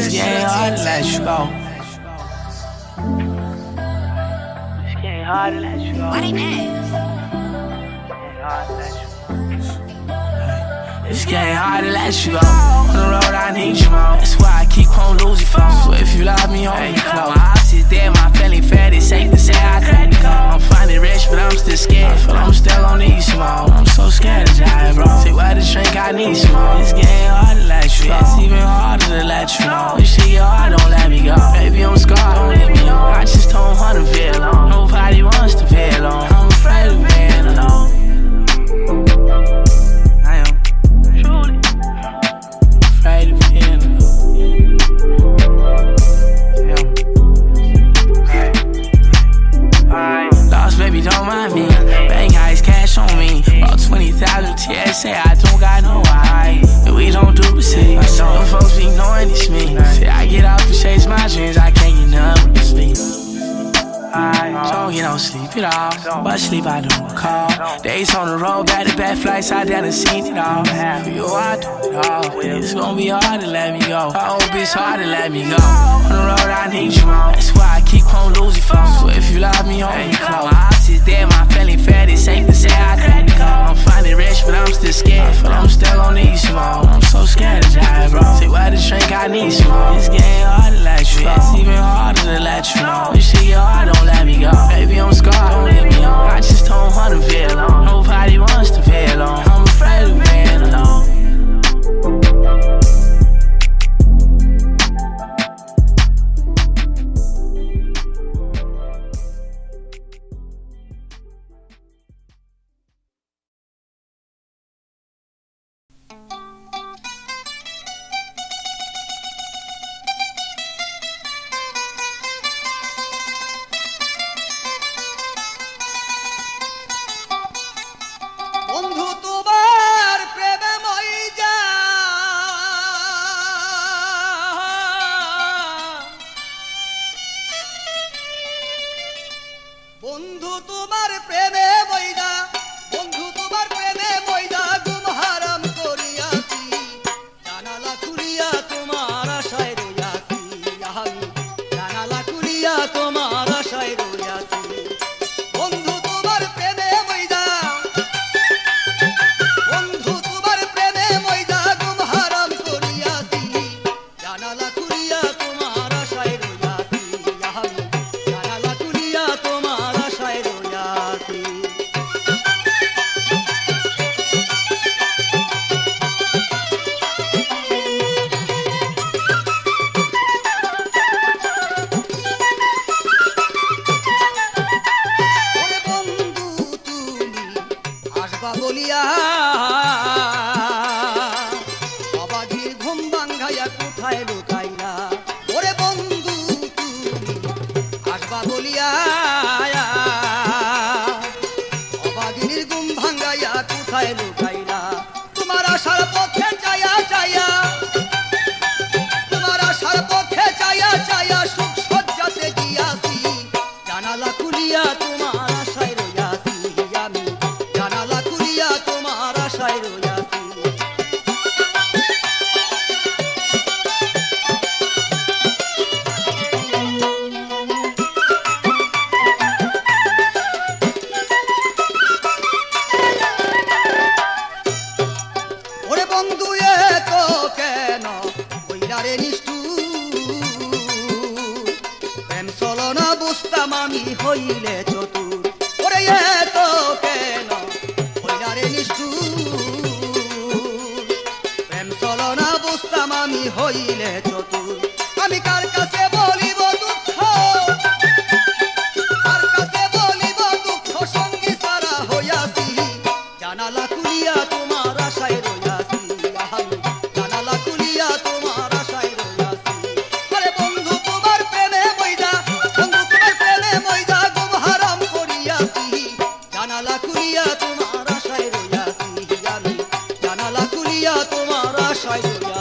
It's getting hard to let you go. It's getting hard to let you go. Why they mad? It's getting hard to let you go. On the road I need you more. That's why I keep on losing phone. So if you love me, hold me close. My ops is dead, my family fed. It's safe to say I couldn't go. I'm finally rich, but I'm still scared. I feel I'm still gon' need some more. I'm so scared to die, bro. Take what to drink, I need some more. It's getting hard to let you go. It's even harder to let you know. You see your heart, don't let me go. Baby, I'm scarred, don't leave me on. I just don't wanna be alone. Nobody wants to be alone. I'm afraid of being alone. Don't mind me, bank ice cash on me. About 20,000 TSA, I don't got no why. And we don't do see. Some folks be knowing it's me. Say I get up and chase my dreams, I can't get none with sleep. Don't get no sleep at all, but sleep I don't call. Days on the road, back-to-back flights, I done seen it all. For you, I do it all. It's gonna be hard to let me go. I hope it's hard to let me go. On the road, I need you more. That's why I keep on losing phone. So if you love me, hold me close. My ops is dead, my family fed. It's safe to say I couldn't go. I'm finally rich, but I'm still scared. I feel I'm still gon' need some more. I'm so scared to die, bro. Take what to drink, I need some more. It's getting hard to let you go. It's even harder to let you know. You see your heart, don't let me go. Baby, I'm scarred, don't leave me on. I just don't wanna be alone. Nobody wants to be alone. I'm afraid of being alone. বন্ধু তোমার প্রেমে মইজা বন্ধু তোমার প্রেমে মইজা বন্ধু তোমার প্রেমে মইজা গুম হারাম করিয়াছি জানালা খুলিয়া তোমার আশায় রইয়াছি আমি জানালা খুলিয়া তোমার আশায় রইয়াছি বন্ধু তোমার প্রেমে মইজা বন্ধু তোমার প্রেমে মইজা গুম হারাম করিয়াছি জানালা খুলিয়া তোমার আশায় রইয়াছি আমি জানালা খুলিয়া তোমার আশায় রইয়াছি ওরে বন্ধু তুমি আসবা বলিয়া অবাধির ঘুম ভাঙ্গাইয়া কোথায় লুকাইলা ওরে বন্ধু তুমি আসবা বলিয়া অবাধির ঘুম ভাঙ্গাইয়া কোথায় লুকাইলা তোমার আশার পক্ষে চাইয়া চাইয়া তোমার আশার পক্ষে চাইয়া চাইয়া সুখ সজ্জাতে গিয়াছি জানালা খুলিয়া তোমার আশায় রইয়াছি আমি জানালা খুলিয়া তোমার আশায় রইয়াছি ওরে বন্ধু এ তো কেন কইরা রে নিষ্ঠুর প্রেম চলো না বুঝতাম আমি হইলে চতুর ওরে এ তো কেন কইরা রে নিষ্ঠুর প্রেম চলো না বুঝতাম আমি হইলে চতুর আমি কার কাছে বলিব দুঃখ কার কাছে বলিব দুঃখ সঙ্গী সারা হইয়াছি জানালা খুলিয়া তোমার আশায় রইয়াছি আমি জানালা খুলিয়া তোমার আশায় রইয়াছি আরে বন্ধু তোমার প্রেমে মইজা বন্ধু তোমার প্রেমে মইজা গুম হারাম করিয়াছি জানালা খুলিয়া তোমার আশায় রইয়াছি আমি জানালা খুলিয়া তোমার আশায় রইয়াছি